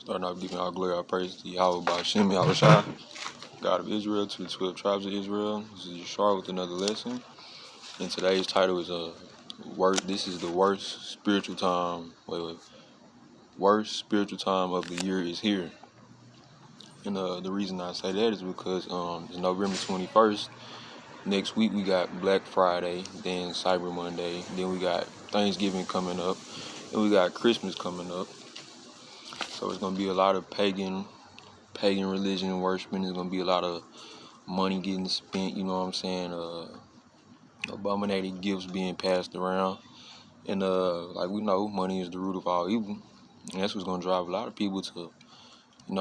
Starting off giving all glory, all praise to Yahweh Ba'Shem Yahushua, God of Israel, to the 12 tribes of Israel. This is Yashar with another lesson. And today's title is This is the worst spiritual time. Worst spiritual time of the year is here. And the reason I say that is because it's November 21st. Next week we got Black Friday, then Cyber Monday, then we got Thanksgiving coming up, and we got Christmas coming up. So it's gonna be a lot of pagan religion worshiping. There's gonna be a lot of money getting spent, you know what I'm saying? Abominated gifts being passed around. And like we know, money is the root of all evil. And that's what's gonna drive a lot of people to,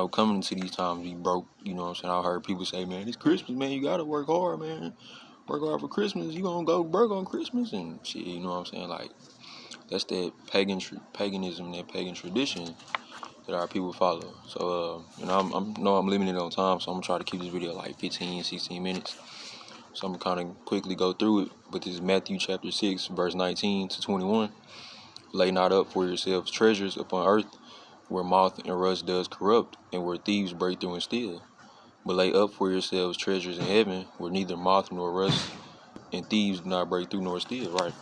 coming into these times be broke, you know what I'm saying? I heard people say, man, it's Christmas, man, you gotta work hard, man. Work hard for Christmas, you gonna go broke on Christmas and shit, you know what I'm saying? Like, that's that paganism, that pagan tradition that our people follow. So, I'm limited on time, so I'm gonna try to keep this video like 15, 16 minutes. So I'm gonna kind of quickly go through it. But this is Matthew chapter 6, verse 19 to 21. Lay not up for yourselves treasures upon earth, where moth and rust does corrupt, and where thieves break through and steal. But lay up for yourselves treasures in heaven, where neither moth nor rust and thieves do not break through nor steal, right?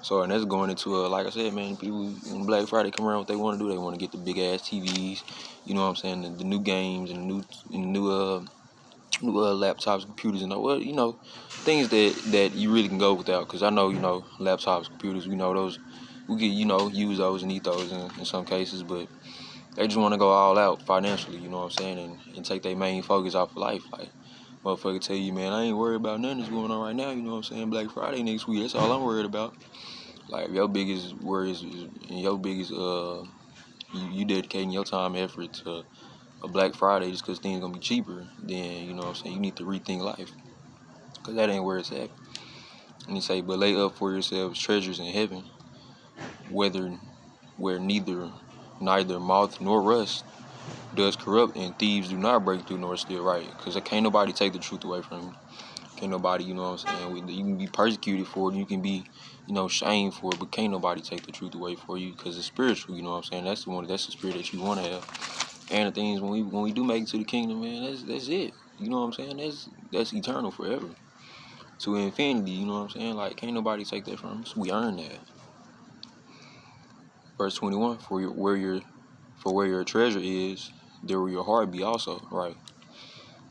So, and that's going into, like I said, man, people, when Black Friday come around, what they want to do, they want to get the big-ass TVs, you know what I'm saying, the new games and the new laptops, computers, and things that you really can go without. Because I know, laptops, computers, we know those, we can, use those and eat those in some cases, but they just want to go all out financially, you know what I'm saying, and take their main focus off of life. Like, motherfucker tell you, man, I ain't worried about nothing that's going on right now, you know what I'm saying, Black Friday next week, that's all I'm worried about. Like, your biggest worry is and your biggest, you dedicating your time and effort to a Black Friday just because things gonna be cheaper, then, you know what I'm saying, you need to rethink life. Because that ain't where it's at. And he say, but lay up for yourselves treasures in heaven, where neither moth nor rust does corrupt, and thieves do not break through nor steal, right? Because can't nobody take the truth away from you. Can't nobody, you know what I'm saying, you can be persecuted for it, you can be, shamed for it, but can't nobody take the truth away for you because it's spiritual, you know what I'm saying? That's the spirit that you want to have. And the thing is, when we do make it to the kingdom, man, that's it. You know what I'm saying? That's eternal forever. To infinity, you know what I'm saying? Like, can't nobody take that from us. We earn that. Verse 21, for where your treasure is, there will your heart be also, right?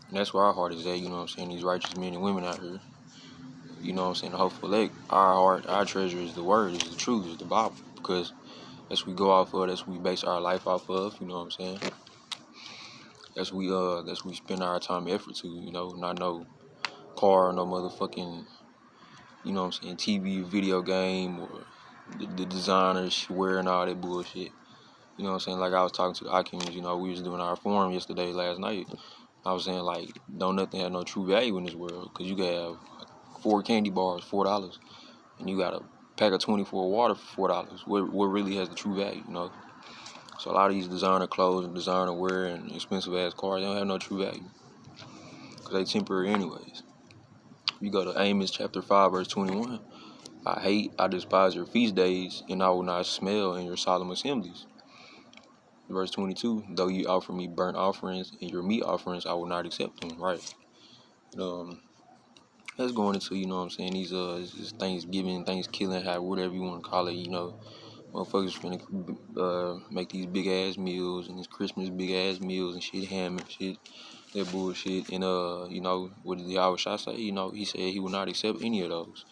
And that's where our heart is at, you know what I'm saying? These righteous men and women out here, you know what I'm saying? The hopeful elect, our heart, our treasure is the word, is the truth, is the Bible. Because that's what we go off of, that's what we base our life off of, you know what I'm saying? That's what we spend our time and effort to, not no car, no motherfucking, you know what I'm saying, TV, video game, or the designers wearing all that bullshit. You know what I'm saying? Like, I was talking to the Akins, we was doing our forum last night. I was saying, like, don't nothing have no true value in this world, because you can have 4 candy bars, $4, and you got a pack of 24 water for $4. What really has the true value, So a lot of these designer clothes and designer wear and expensive ass cars, they don't have no true value, because they temporary anyways. You go to Amos chapter 5, verse 21. I despise your feast days, and I will not smell in your solemn assemblies. Verse 22, though you offer me burnt offerings and your meat offerings, I will not accept them, right? Let's go into, you know what I'm saying, these this Thanksgiving, Thanksgiving, whatever you want to call it, motherfuckers finna make these big ass meals, and this Christmas big ass meals and shit, ham and shit, that bullshit. And what did the Yahushua say? He said he would not accept any of those.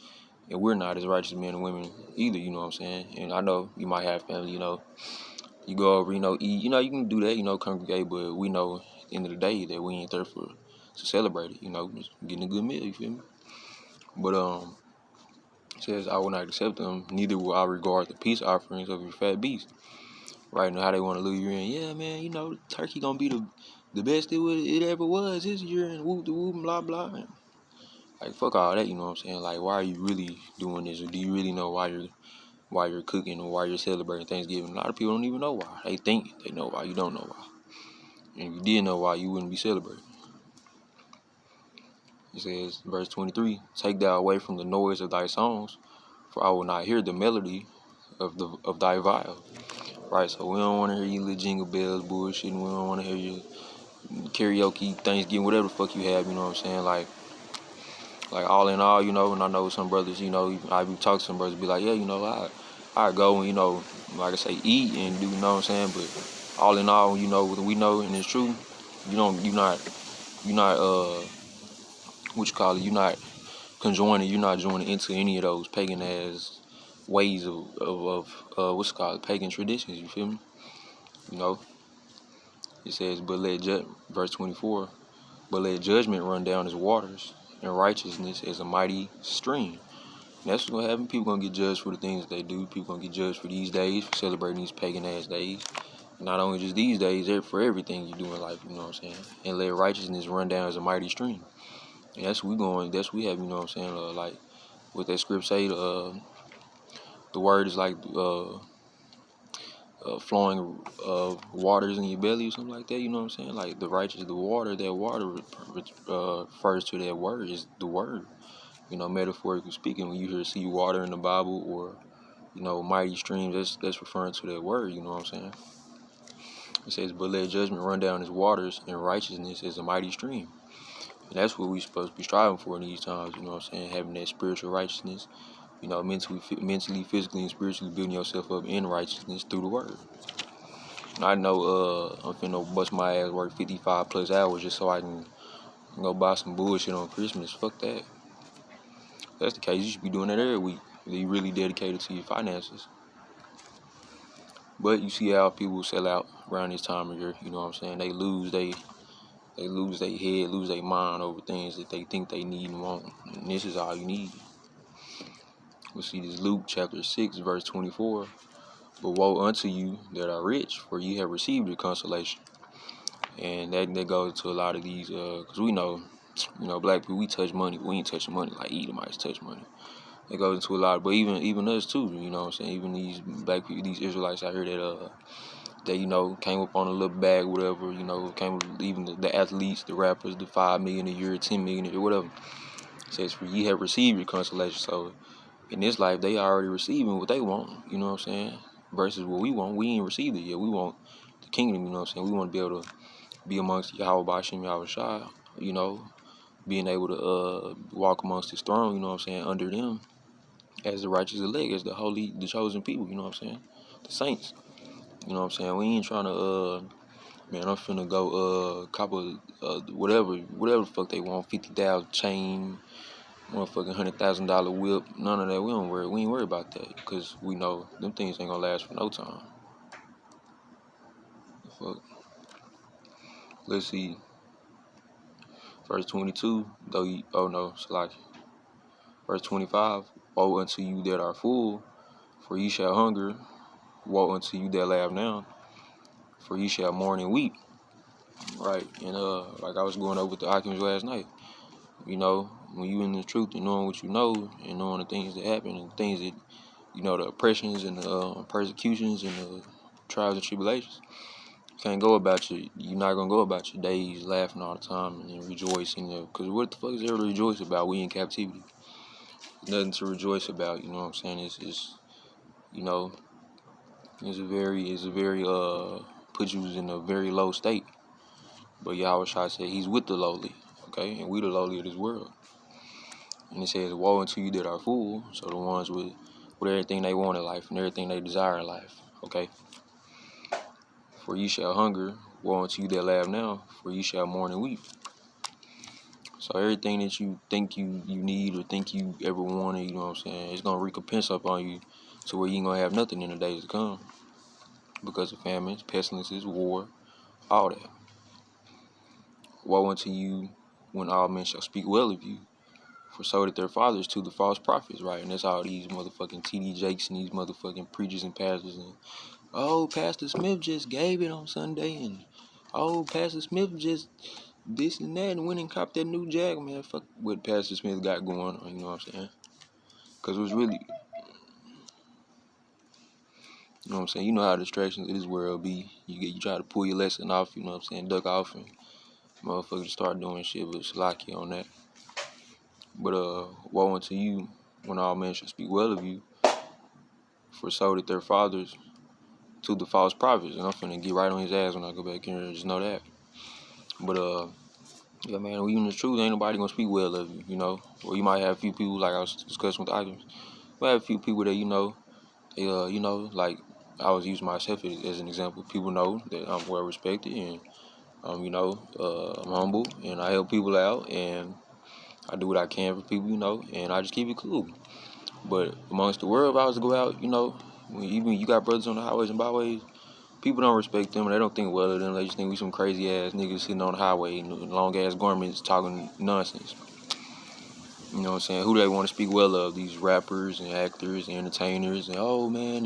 And we're not as righteous men and women either, you know what I'm saying? And I know you might have family, you go over, eat, you can do that, congregate, but we know at the end of the day that we ain't there to celebrate it, just getting a good meal, you feel me? But it says, I will not accept them, neither will I regard the peace offerings of your fat beast. Right now, how they want to lure you in. Yeah, man, turkey gonna be the best it ever was this year, and whoop the whoop and blah blah. Like, fuck all that, you know what I'm saying? Like, why are you really doing this? Or do you really know why you're cooking or why you're celebrating Thanksgiving? A lot of people don't even know why. They think they know why. You don't know why. And if you did know why, you wouldn't be celebrating. It says, verse 23, take thou away from the noise of thy songs, for I will not hear the melody of thy viol. right? So we don't want to hear you little jingle bells bullshit. We don't want to hear you karaoke, Thanksgiving, whatever the fuck you have. You know what I'm saying? Like all in all, and I know some brothers, I be talking to some brothers, be like, yeah, I go and like I say, eat and do, you know what I'm saying? But all in all, what we know and it's true, you're not what you call it, you're not joining into any of those pagan ass ways of what's it called, pagan traditions. You feel me? You know, it says, verse 24, but let judgment run down as waters, and righteousness as a mighty stream. And that's what's gonna happen. People gonna get judged for the things that they do. People gonna get judged for these days, for celebrating these pagan ass days. Not only just these days, for everything you do in life. You know what I'm saying? And let righteousness run down as a mighty stream. And that's what we going. That's what we have. You know what I'm saying? Like what that script say. The word is like flowing waters in your belly or something like that. You know what I'm saying? Like the righteous, the water. That water refers to that word. Is the word. Metaphorically speaking, when you see water in the Bible or mighty streams, that's referring to that word. You know what I'm saying? It says, but let judgment run down as waters, and righteousness as a mighty stream. And that's what we supposed to be striving for in these times. You know what I'm saying? Having that spiritual righteousness. Mentally, physically, and spiritually building yourself up in righteousness through the word. And I know I'm finna bust my ass, work 55 plus hours just so I can go buy some bullshit on Christmas. Fuck that. If that's the case, you should be doing that every week. You really dedicated to your finances. But you see how people sell out around this time of year. You know what I'm saying? They lose their head, lose their mind over things that they think they need and want. And this is all you need. We'll see this Luke chapter 6, verse 24. But woe unto you that are rich, for ye have received your consolation. And that goes to a lot of these, because we know, black people, we touch money. We ain't touching money like Edomites touch money. It goes into a lot, but even us too, you know what I'm saying? Even these black people, these Israelites out here that came up on a little bag, whatever, came with even the athletes, the rappers, the 5 million a year, 10 million a year, whatever. It says, for ye have received your consolation. So in this life, they already receiving what they want, you know what I'm saying? Versus what we want, we ain't received it yet. We want the kingdom, you know what I'm saying? We want to be able to be amongst Yahweh Bashim Yahweh Shai, being able to walk amongst his throne, you know what I'm saying, under them as the righteous elect, as the holy, the chosen people, you know what I'm saying? The saints, you know what I'm saying? We ain't trying to, man, I'm finna go, couple, whatever the fuck they want, 50,000 chain, motherfucking $100,000 whip, none of that. We ain't worried about that, because we know them things ain't gonna last for no time. Fuck. Let's see. Verse 22, Verse 25, woe unto you that are full, for ye shall hunger. Woe unto you that laugh now, for ye shall mourn and weep. Right, and like I was going over with the Hawkins last night, when you in the truth and knowing what you know and knowing the things that happen and things that, the oppressions and the persecutions and the trials and tribulations, you're not gonna go about your days laughing all the time and rejoicing, because what the fuck is there to rejoice about? We in captivity. Nothing to rejoice about, you know what I'm saying? It's a very put you in a very low state. But Yahweh Shai said he's with the lowly, okay? And we the lowly of this world. And it says, woe unto you that are full, so the ones with everything they want in life and everything they desire in life, okay? For ye shall hunger, woe unto you that laugh now, for ye shall mourn and weep. So everything that you think you need or think you ever wanted, you know what I'm saying, it's going to recompense up on you to where you ain't going to have nothing in the days to come. Because of famines, pestilences, war, all that. Woe unto you when all men shall speak well of you, for so did their fathers to the false prophets, right? And that's all these motherfucking T.D. Jakes and these motherfucking preachers and pastors. And, Pastor Smith just gave it on Sunday, and, Pastor Smith just this and that, and went and copped that new Jag, man. Fuck what Pastor Smith got going on, you know what I'm saying? Because it was really, you know what I'm saying? You know how distractions of this world be. You try to pull your lesson off, you know what I'm saying? Duck off and motherfuckers start doing shit, but it's lucky on that. But woe unto you when all men shall speak well of you, for so did their fathers to the false prophets, and I'm finna get right on his ass when I go back in here. Just know that. But yeah, man, even the truth, ain't nobody gonna speak well of you, you know. Or you might have a few people, like I was discussing with the items. You might have a few people that they, like I was using myself as an example. People know that I'm well respected and I'm humble and I help people out and I do what I can for people, and I just keep it cool. But amongst the world, if I was to go out, when even you got brothers on the highways and byways, people don't respect them and they don't think well of them. They just think we some crazy ass niggas sitting on the highway in long ass garments talking nonsense. You know what I'm saying? Who do they want to speak well of? These rappers and actors and entertainers and oh man,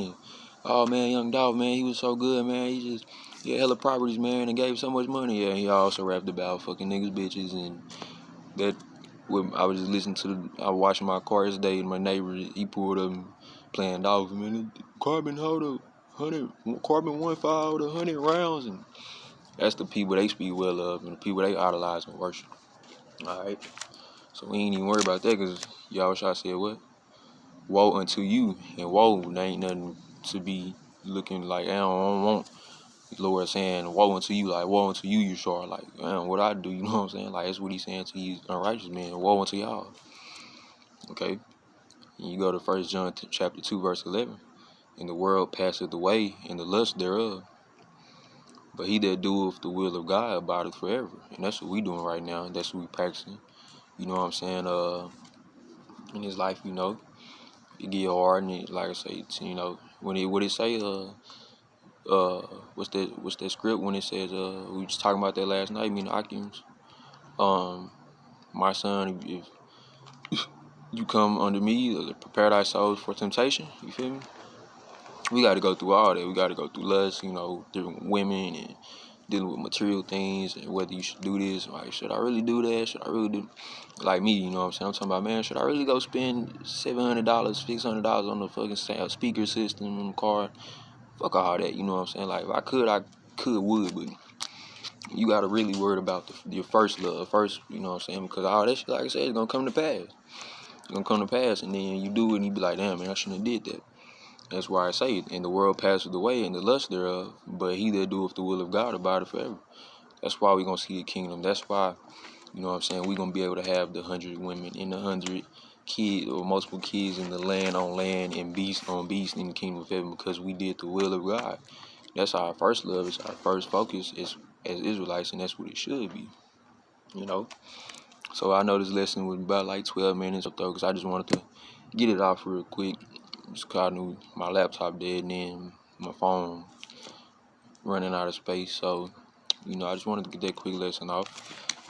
Young Dolph, man, he was so good, man. He had hella properties, man, and gave so much money. Yeah, he also rapped about fucking niggas, bitches, and that. I was just listening I was washing my car yesterday, and my neighbor, he pulled up and playing Dolph, man. Carbon hold up, 100, carbon 1 filed 100 rounds, and that's the people they speak well of, and the people they idolize and worship. All right. So we ain't even worry about that because Yahushua said what? Woe unto you. And woe, there ain't nothing to be looking like, I don't want the Lord saying, woe unto you, like, woe unto you, Yeshua. Like, what I do, you know what I'm saying? Like, that's what he's saying to these unrighteous men. Woe unto y'all. Okay? And you go to 1 John chapter 2, verse 11. And the world passeth away, and the lust thereof. But he that doeth the will of God abideth forever. And that's what we doing right now. That's what we practicing. You know what I'm saying? In his life, it get hard, and like I say, what it say, what's that script when it says, we was talking about that last night, me and Akims, my son, if you come under me, prepare thy souls for temptation, you feel me? We got to go through all that. We got to go through lust, different women and dealing with material things and whether you should do this. Like, should I really do that? Should I really do? Like me, you know what I'm saying? I'm talking about, man, should I really go spend $700, $600 on the fucking speaker system in the car? Fuck all that, you know what I'm saying? Like, if I would, but you got to really worry about your first love, first, you know what I'm saying? Because all that shit, like I said, it's going to come to pass. It's going to come to pass, and then you do it, and you be like, damn, man, I shouldn't have did that. That's why I say it. And the world passeth away, and the lust thereof, but he that doeth the will of God abideth forever. That's why we're going to see the kingdom. That's why, you know what I'm saying, we're going to be able to have the 100 women and the 100 kids or multiple kids in the land on land and beast on beast in the kingdom of heaven because we did the will of God. That's our first love. It's our first focus as Israelites, and that's what it should be, So I know this lesson was about like 12 minutes or so because I just wanted to get it off real quick. Just because I knew my laptop dead and then my phone running out of space. So, I just wanted to get that quick lesson off.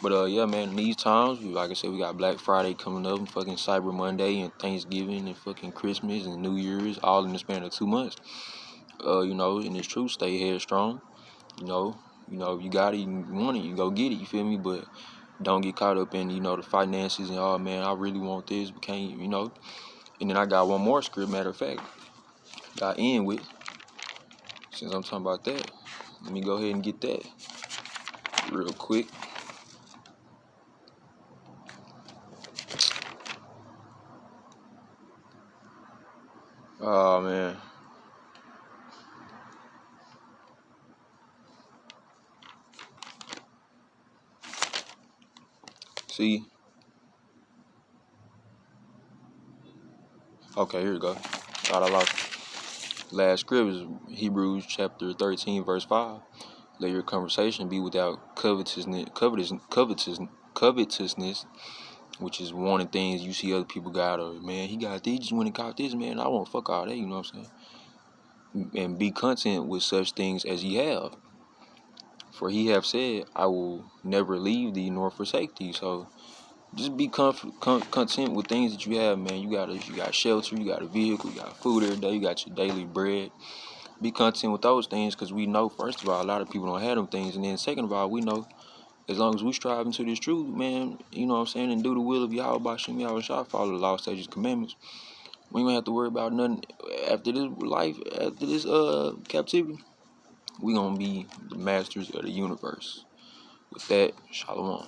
But yeah, man, in these times, like I said, we got Black Friday coming up and fucking Cyber Monday and Thanksgiving and fucking Christmas and New Year's all in the span of 2 months. And it's true, stay headstrong. If you got it, you want it, you go get it, you feel me? But don't get caught up in, the finances and, oh man, I really want this, but can't, And then I got one more script, matter of fact, I end with, since I'm talking about that, let me go ahead and get that real quick. Oh man. See? Okay, here we go. Thought I lost it. Last script is Hebrews chapter 13, verse 5. Let your conversation be without covetousness, which is wanting things you see other people got, or man, he got this, just went and caught this, man, I won't fuck all that, you know what I'm saying? And be content with such things as ye have. For he have said, I will never leave thee nor forsake thee. So just be content with things that you have, man. You got shelter, you got a vehicle, you got food every day, you got your daily bread. Be content with those things because we know, first of all, a lot of people don't have them things. And then second of all, we know as long as we strive into this truth, man, you know what I'm saying, and do the will of Yahweh Bashim Yahushua, follow the law, statutes, commandments, we ain't gonna have to worry about nothing after this life, after this captivity. We gonna be the masters of the universe. With that, shalom.